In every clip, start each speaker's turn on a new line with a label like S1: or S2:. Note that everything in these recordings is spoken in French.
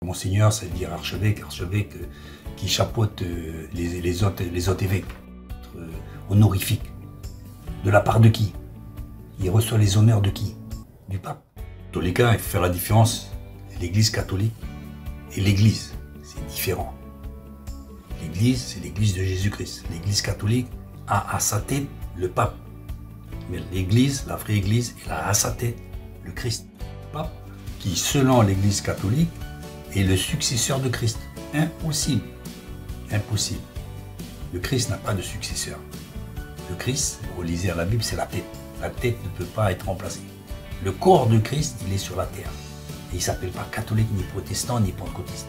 S1: Monseigneur, ça veut dire archevêque, qui chapeaute les autres évêques, honorifiques. De la part de qui? Il reçoit les honneurs de qui? Du pape. En tous les cas, il faut faire la différence. L'église catholique et l'église, c'est différent. L'église, c'est l'église de Jésus-Christ. L'église catholique a à sa tête le pape. Mais l'église, la vraie église, elle a à sa tête le Christ. Le pape, qui selon l'église catholique, est le successeur de Christ. Impossible. Impossible. Le Christ n'a pas de successeur. Le Christ, vous lisez à la Bible, c'est la tête. La tête ne peut pas être remplacée. Le corps de Christ, il est sur la terre. Et il ne s'appelle pas catholique, ni protestant, ni pentecôtiste.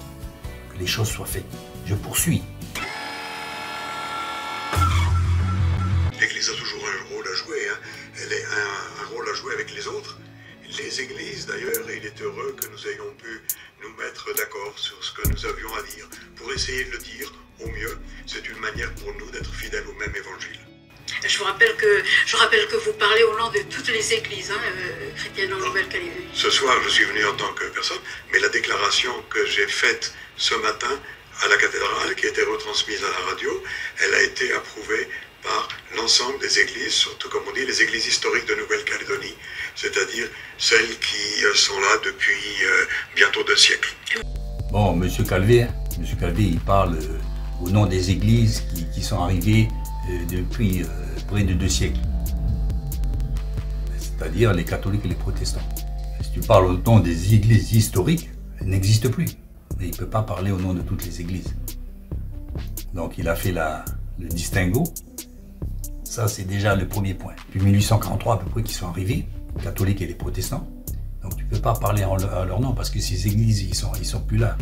S1: Que les choses soient faites. Je poursuis.
S2: L'Église a toujours un rôle à jouer. Elle a un rôle à jouer avec les autres. Les églises d'ailleurs, et il est heureux que nous ayons pu nous mettre d'accord sur ce que nous avions à dire. Pour essayer de le dire au mieux, c'est une manière pour nous d'être fidèles au même évangile.
S3: Je rappelle que vous parlez au nom de toutes les églises chrétiennes en Nouvelle-Calédonie.
S2: Ce soir, je suis venu en tant que personne, mais la déclaration que j'ai faite ce matin à la cathédrale, qui a été retransmise à la radio, elle a été approuvée par l'ensemble des églises, surtout comme on dit, les églises historiques de Nouvelle-Calédonie, c'est-à-dire celles qui sont là depuis bientôt 2 siècles.
S1: Bon, M. Calvé, il parle au nom des églises qui sont arrivées depuis près de 2 siècles. C'est-à-dire les catholiques et les protestants. Si tu parles au nom des églises historiques, elles n'existent plus. Mais il ne peut pas parler au nom de toutes les églises. Donc il a fait le distinguo. Ça, c'est déjà le premier point. Depuis 1843 à peu près qu'ils sont arrivés, les catholiques et les protestants. Donc tu ne peux pas parler à leur nom parce que ces églises, ils sont plus là.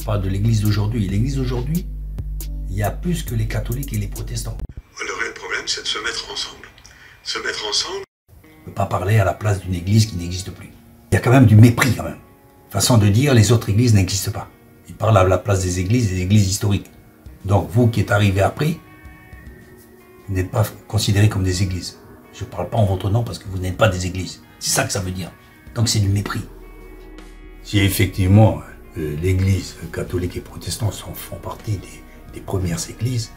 S1: On parle de l'église d'aujourd'hui. L'église d'aujourd'hui, il y a plus que les catholiques et les protestants.
S2: Le réel problème, c'est de se mettre ensemble. Se mettre ensemble.
S1: On ne peut pas parler à la place d'une église qui n'existe plus. Il y a quand même du mépris quand même. Façon de dire, les autres églises n'existent pas. Il parle à la place des églises historiques. Donc vous qui êtes arrivés après, vous n'êtes pas considérés comme des églises. Je ne parle pas en votre nom parce que vous n'êtes pas des églises. C'est ça que ça veut dire. Donc c'est du mépris. Si effectivement l'église catholique et protestante font partie des premières églises,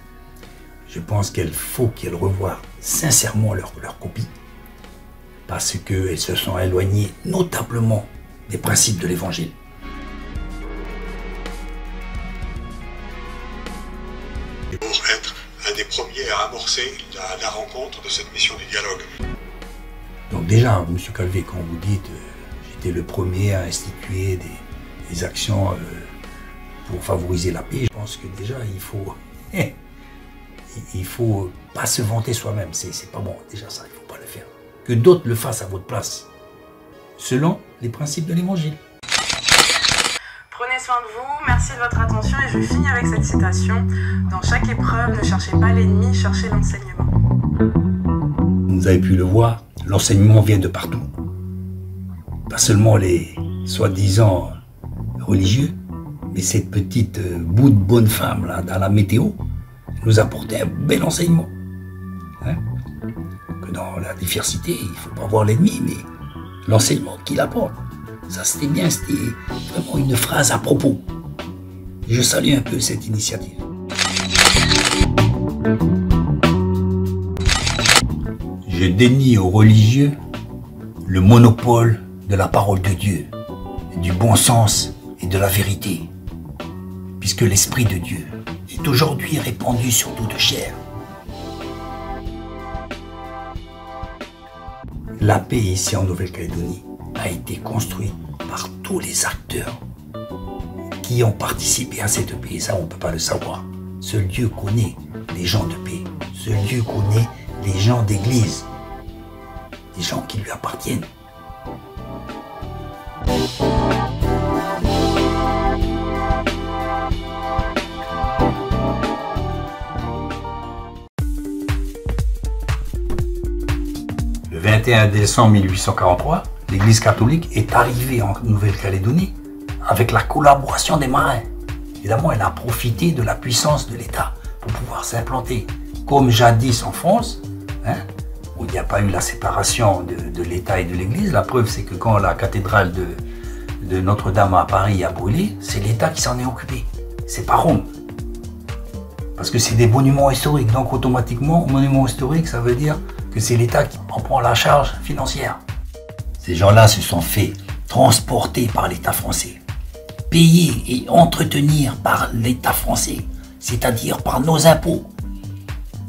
S1: je pense qu'il faut qu'elles revoient sincèrement leur copie parce qu'elles se sont éloignées notablement des principes de l'évangile.
S2: Pour être un des premiers à amorcer la rencontre de cette mission du dialogue.
S1: Donc déjà, M. Calvé, quand vous dites j'étais le premier à instituer des actions pour favoriser la paix, je pense que déjà il faut pas se vanter soi-même, c'est pas bon, déjà ça, il ne faut pas le faire. Que d'autres le fassent à votre place, selon les principes de l'évangile.
S4: Prenez soin de vous, merci de votre attention et je finis avec cette citation. Dans chaque épreuve, ne cherchez pas l'ennemi, cherchez l'enseignement.
S1: Vous avez pu le voir, l'enseignement vient de partout. Pas seulement les soi-disant religieux, mais cette petite bout de bonne femme là, dans la météo, nous apportait un bel enseignement. Que dans la diversité, il ne faut pas voir l'ennemi, mais l'enseignement qu'il apporte. Ça c'était bien, c'était vraiment une phrase à propos. Je salue un peu cette initiative. Je dénie aux religieux le monopole de la parole de Dieu, du bon sens et de la vérité, puisque l'Esprit de Dieu est aujourd'hui répandu sur toute chair. La paix ici en Nouvelle-Calédonie a été construite par tous les acteurs qui ont participé à cette paix. Ça, on ne peut pas le savoir. Seul Dieu connaît les gens de paix. Seul Dieu connaît les gens d'église, des gens qui lui appartiennent. Le 21 décembre 1843, l'Église catholique est arrivée en Nouvelle-Calédonie avec la collaboration des marins. Évidemment, elle a profité de la puissance de l'État pour pouvoir s'implanter. Comme jadis en France, où il n'y a pas eu la séparation de l'État et de l'Église. La preuve, c'est que quand la cathédrale de Notre-Dame à Paris a brûlé, c'est l'État qui s'en est occupé. C'est pas Rome. Parce que c'est des monuments historiques. Donc automatiquement, monument historique, ça veut dire que c'est l'État qui en prend la charge financière. Ces gens-là se sont fait transporter par l'État français, payés et entretenir par l'État français, c'est-à-dire par nos impôts.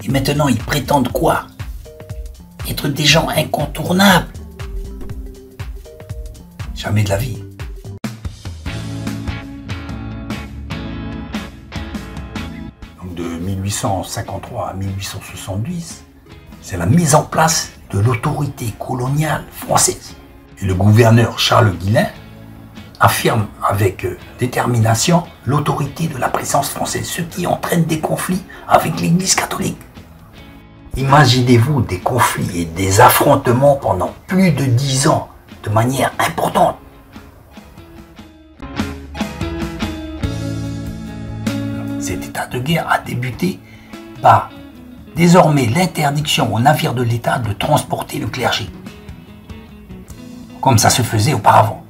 S1: Et maintenant, ils prétendent quoi? Être des gens incontournables. Jamais de la vie. Donc de 1853 à 1870, c'est la mise en place de l'autorité coloniale française. Et le gouverneur Charles Guillain affirme avec détermination l'autorité de la présence française, ce qui entraîne des conflits avec l'Église catholique. Imaginez-vous des conflits et des affrontements pendant plus de 10 ans de manière importante. Cet état de guerre a débuté par désormais l'interdiction aux navires de l'État de transporter le clergé, comme ça se faisait auparavant.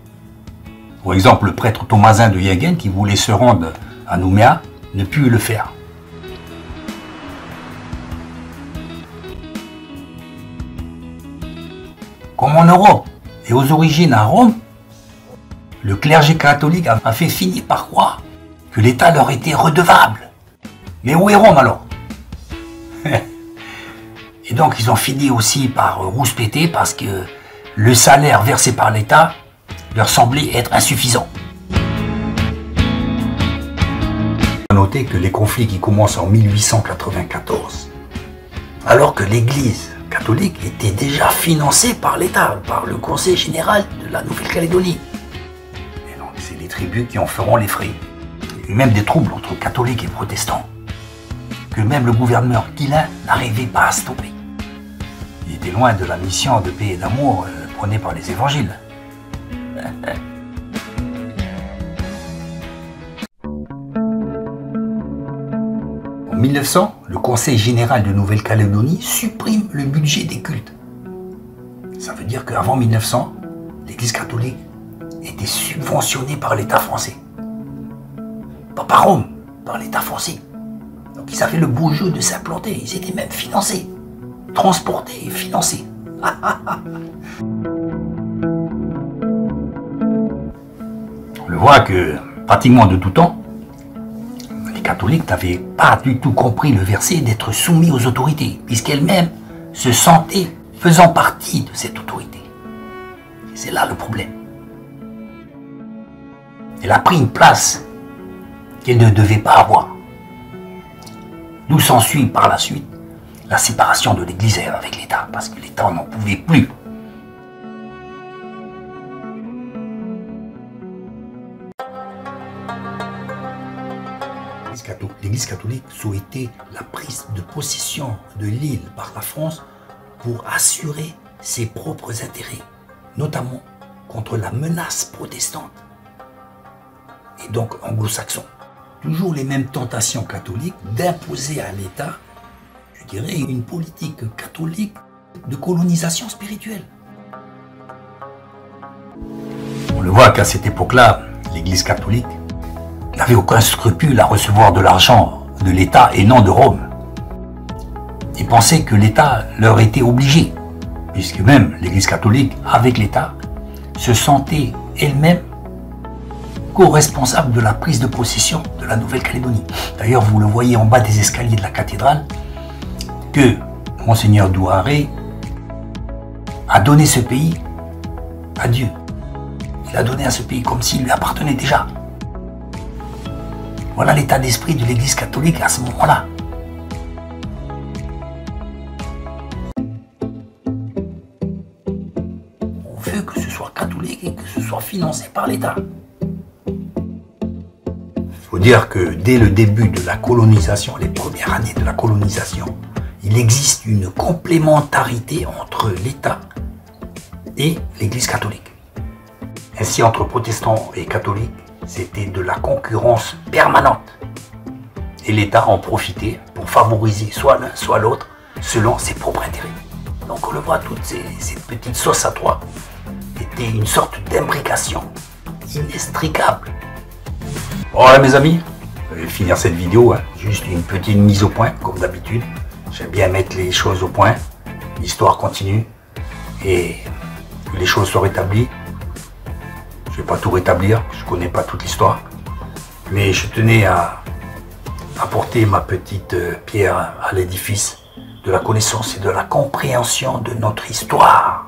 S1: Par exemple, le prêtre Thomasin de Yegen, qui voulait se rendre à Nouméa, ne put le faire. Comme en Europe et aux origines à Rome, le clergé catholique a fait finir par croire que l'État leur était redevable. Mais où est Rome alors? Et donc ils ont fini aussi par rouspéter parce que le salaire versé par l'État leur semblait être insuffisant. Il faut noter que les conflits qui commencent en 1894, alors que l'Église catholique était déjà financée par l'État, par le Conseil général de la Nouvelle-Calédonie. Et donc c'est les tribus qui en feront les frais. Il y a eu même des troubles entre catholiques et protestants, que même le gouverneur Guillain n'arrivait pas à stopper. Il était loin de la mission de paix et d'amour prônée par les évangiles. En 1900, le Conseil général de Nouvelle-Calédonie supprime le budget des cultes. Ça veut dire qu'avant 1900, l'Église catholique était subventionnée par l'État français. Pas par Rome, par l'État français. Donc ils avaient le beau jeu de s'implanter, ils étaient même financés, transportés et financés. On le voit que pratiquement de tout temps, les catholiques n'avaient pas du tout compris le verset d'être soumis aux autorités, puisqu'elles-mêmes se sentaient faisant partie de cette autorité. Et c'est là le problème. Elle a pris une place qu'elle ne devait pas avoir. D'où s'ensuit par la suite la séparation de l'Église avec l'État, parce que l'État n'en pouvait plus. L'Église catholique souhaitait la prise de possession de l'île par la France pour assurer ses propres intérêts, notamment contre la menace protestante et donc anglo-saxon. Toujours les mêmes tentations catholiques d'imposer à l'État, je dirais, une politique catholique de colonisation spirituelle. On le voit qu'à cette époque-là, l'Église catholique n'avait aucun scrupule à recevoir de l'argent de l'État et non de Rome. Ils pensaient que l'État leur était obligé, puisque même l'Église catholique, avec l'État, se sentait elle-même co-responsable de la prise de possession de la Nouvelle-Calédonie. D'ailleurs, vous le voyez en bas des escaliers de la cathédrale, que Monseigneur Douaré a donné ce pays à Dieu. Il a donné à ce pays comme s'il lui appartenait déjà. Voilà l'état d'esprit de l'Église catholique à ce moment-là. On veut que ce soit catholique et que ce soit financé par l'État. Il faut dire que dès le début de la colonisation, les premières années de la colonisation, il existe une complémentarité entre l'État et l'Église catholique. Ainsi, entre protestants et catholiques, c'était de la concurrence permanente. Et l'État en profitait pour favoriser soit l'un, soit l'autre, selon ses propres intérêts. Donc on le voit, toutes ces petites sauces à trois étaient une sorte d'imbrication inextricable. Voilà mes amis, je vais finir cette vidéo, hein. Juste une petite mise au point, comme d'habitude. J'aime bien mettre les choses au point, l'histoire continue, et que les choses soient rétablies. Je ne vais pas tout rétablir, je ne connais pas toute l'histoire, mais je tenais à apporter ma petite pierre à l'édifice de la connaissance et de la compréhension de notre histoire.